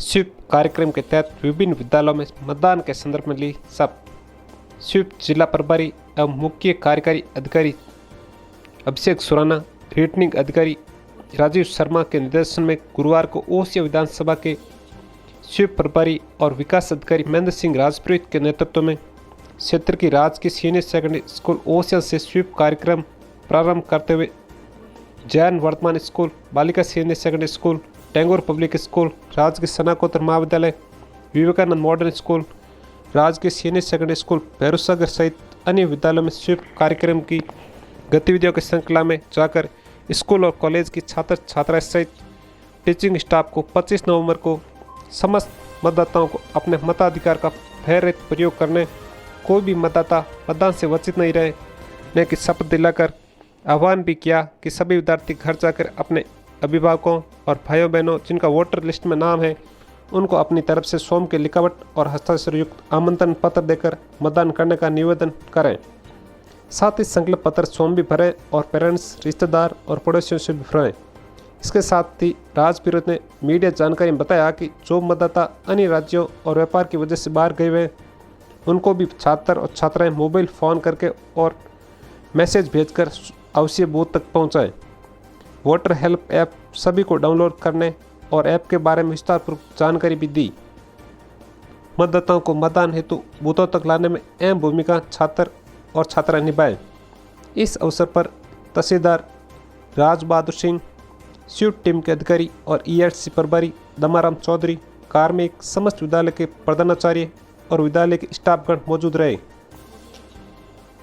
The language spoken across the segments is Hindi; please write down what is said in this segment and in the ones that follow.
स्वीप कार्यक्रम के तहत विभिन्न विद्यालयों में मतदान के संदर्भ में ली शपथ। स्वीप जिला प्रभारी एवं मुख्य कार्यकारी अधिकारी अभिषेक सुराना, रिटर्निंग अधिकारी राजीव शर्मा के निर्देशन में गुरुवार को ओसिया विधानसभा के स्वीप प्रभारी और विकास अधिकारी महेंद्र सिंह राजपुरोहित के नेतृत्व में क्षेत्र की राजकीय सीनियर सेकेंडरी स्कूल ओसिया से स्वीप कार्यक्रम प्रारंभ करते हुए जैन वर्तमान स्कूल, बालिका senior secondary school, Tagore public school, राजकीय स्नातकोत्तर महाविद्यालय, विवेकानंद मॉडर्न स्कूल, राजकीय सीनियर सेकेंडरी स्कूल भैरूसागर सहित अन्य विद्यालयों में स्वीप कार्यक्रम की गतिविधियों की श्रृंखला में जाकर स्कूल और कॉलेज की छात्र छात्राएं सहित टीचिंग स्टाफ को 25 नवंबर को समस्त मतदाताओं को अपने मताधिकार का भयरहित प्रयोग करने, कोई भी मतदाता मतदान से वंचित नहीं रहने की शपथ दिलाकर आह्वान भी किया कि सभी विद्यार्थी घर जाकर अपने अभिभावकों और भाइयों बहनों जिनका वोटर लिस्ट में नाम है उनको अपनी तरफ से स्वयं के लिखावट और हस्ताक्षर युक्त आमंत्रण पत्र देकर मतदान करने का निवेदन करें। साथ ही संकल्प पत्र स्वयं भी भरें और पेरेंट्स, रिश्तेदार और पड़ोसियों से भी भरें। इसके साथ ही राजपुरोहित ने मीडिया जानकारी में बताया कि जो मतदाता अन्य राज्यों और व्यापार की वजह से बाहर गए हुए उनको भी छात्र और छात्राएं मोबाइल फ़ोन करके और मैसेज भेजकर अवश्य बूथ तक पहुंचाएं। वोटर हेल्प ऐप सभी को डाउनलोड करने और ऐप के बारे में विस्तारपूर्वक जानकारी भी दी। मतदाताओं को मतदान हेतु बूथों तक लाने में अहम भूमिका छात्र और छात्राएं निभाएं। इस अवसर पर तहसीलदार राज बहादुर सिंह, स्वीप टीम के अधिकारी और ईआरसी प्रभारी दमाराम चौधरी, कार्मिक, समस्त विद्यालय के प्रधानाचार्य और विद्यालय के स्टाफगण मौजूद रहे।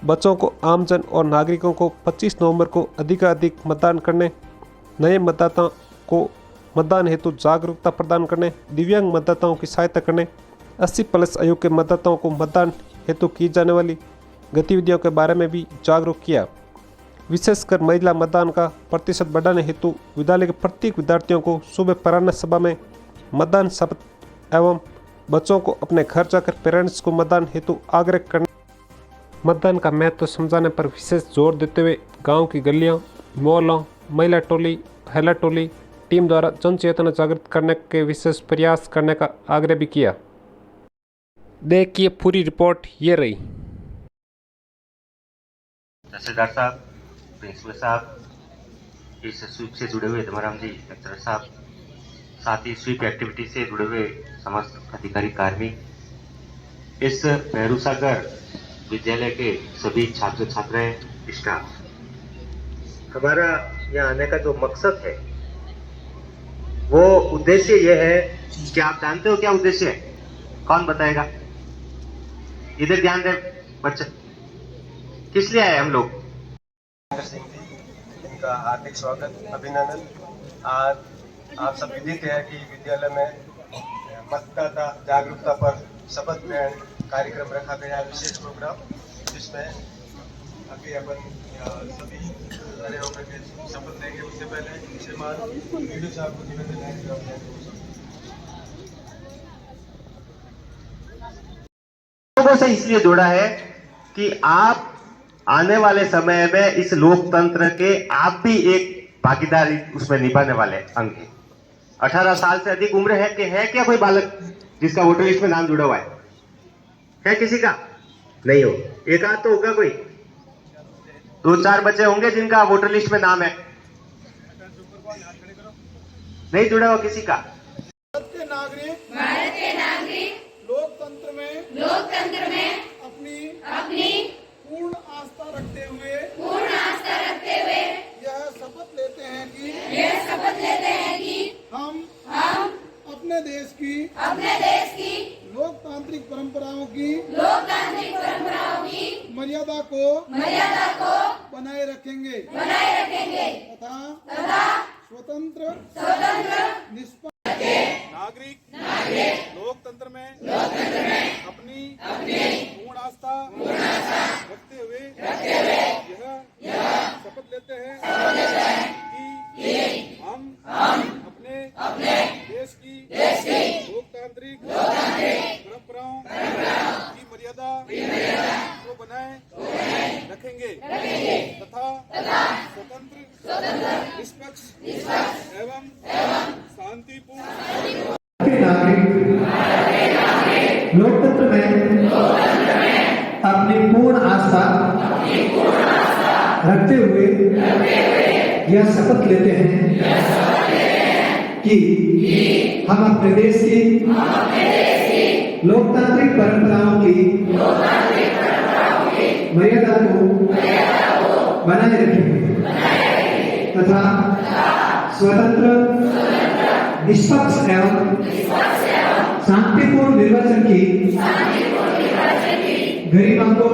बच्चों को, आमजन और नागरिकों को 25 नवंबर को अधिकाधिक मतदान करने, नए मतदाताओं को मतदान हेतु जागरूकता प्रदान करने, दिव्यांग मतदाताओं की सहायता करने, 80+ आयु के मतदाताओं को मतदान हेतु की जाने वाली गतिविधियों के बारे में भी जागरूक किया। विशेषकर महिला मतदान का प्रतिशत बढ़ाने हेतु विद्यालय के प्रत्येक विद्यार्थियों को सुबह प्रार्थना सभा में मतदान शपथ एवं बच्चों को अपने घर जाकर पेरेंट्स को मतदान हेतु आग्रह करने, मतदान का महत्व समझाने पर विशेष जोर देते हुए गांव की गलियों, मोहल्लों, महिला टोली, महिला टोली टीम द्वारा जन चेतना जागृत करने के विशेष प्रयास करने का आग्रह भी किया। देखिए पूरी रिपोर्ट ये रही। तहसीलदार साहब, प्रिंसिपल साहब, इस स्वीप से जुड़े हुए धमाराम जी लेक्चरर साहब, साथ ही स्वीप एक्टिविटी से जुड़े हुए समस्त अधिकारी कार्मिक, इस भैरूसागर विद्यालय के सभी छात्र छात्राएं, स्टाफ, हमारा यहाँ आने का जो मकसद है वो उद्देश्य ये है कि आप जानते हो क्या उद्देश्य है? कौन बताएगा? इधर ध्यान दे बच्चे, किस लिए आए हम लोग? सिंह जी, इनका हार्दिक स्वागत, अभिनंदन। आज आप सब विदित है कि विद्यालय में मतदाता जागरूकता पर शपथ ग्रहण कार्यक्रम रखा गया, विशेष प्रोग्राम, जिसमें अभी अपन सभी खड़े होकर के शपथ लेंगे। उससे पहले श्रीमान वीडियो साहब को निवेदन है कि लोगों से इसलिए जोड़ा है कि आप आने वाले समय में इस लोकतंत्र के आप भी एक भागीदारी उसमें निभाने वाले अंग हैं। 18 साल से अधिक उम्र है कि है क्या कोई बालक जिसका वोटर लिस्ट में नाम जुड़ा हुआ है किसी का? नहीं हो, एक आध तो होगा, कोई 2-4 बच्चे होंगे जिनका वोटर लिस्ट में नाम है, नहीं जुड़ा हुआ किसी का। भारत के नागरिक लोकतंत्र में अपनी पूर्ण आस्था रखते हुए यह शपथ लेते हैं कि हम अपने देश की लोकतांत्रिक परंपराओं की मर्यादा को बनाए रखेंगे तथा स्वतंत्र निष्पक्ष नागरिक लोकतंत्र में अपनी पूर्ण आस्था रखते हुए यह शपथ लेते हैं कि हम अपने देश की लोकतांत्रिक परंपराओं की मर्यादा को बनाए रखेंगे तथा स्वतंत्र, निष्पक्ष एवं शांतिपूर्ण लोकतंत्र में अपनी पूर्ण आस्था रखते हुए यह शपथ लेते हैं कि हम अपने देश की लोकतांत्रिक परंपराओं की मर्यादा को बनाए रखेंगे तथा स्वतंत्र, निष्पक्ष एवं शांतिपूर्ण निर्वाचन की गरिमा को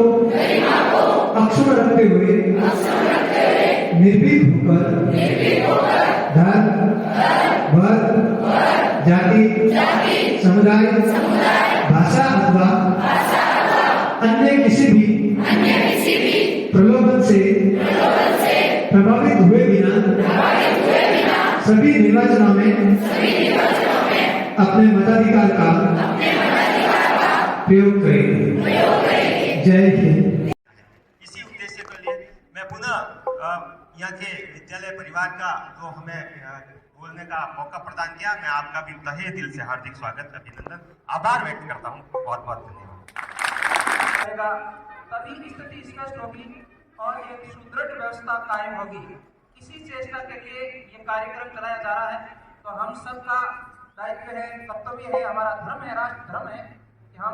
अक्षुण्ण रखते हुए निर्भीक होकर धर्म, वर्ग, जाति, समुदाय, भाषा अथवा अन्य किसी भी प्रलोभन से प्रभावित हुए बिना सभी निर्वाचनों में अपने मताधिकार का प्रयोग करेंगे। जय हिंद। इसी उद्देश्य के लिए मैं पुनः यहाँ के विद्यालय परिवार का जो हमें बोलने का मौका प्रदान किया, मैं आपका भी तहे दिल से हार्दिक स्वागत, अभिनंदन, आभार व्यक्त करता हूँ। बहुत बहुत धन्यवाद। तभी स्थिति स्पष्ट होगी और एक सुदृढ़ व्यवस्था कायम होगी। इसी चेष्टा के लिए ये कार्यक्रम चलाया जा रहा है। तो हम सबका दायित्व है, कर्तव्य है, हमारा धर्म है, राष्ट्र धर्म है कि हम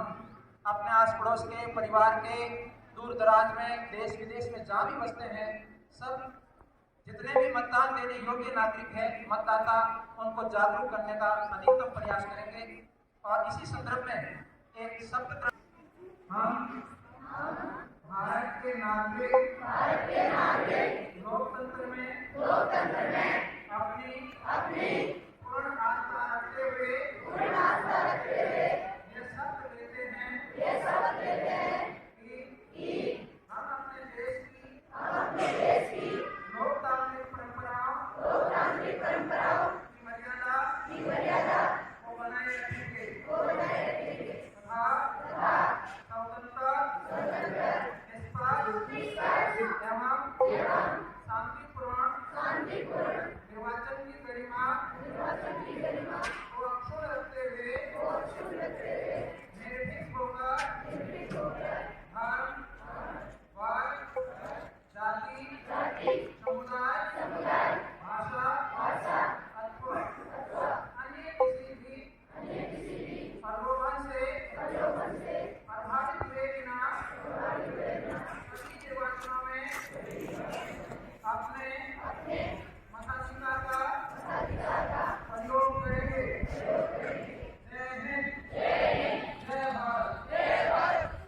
अपने आस पड़ोस के, परिवार के, दूर दराज में, देश विदेश में जहाँ भी बसते हैं, सब जितने भी मतदान देने योग्य नागरिक हैं, मतदाता, उनको जागरूक करने का अधिकतम प्रयास करेंगे। और इसी संदर्भ में एक शब्द हम भारत के नागरिक लोकतंत्र में अपनी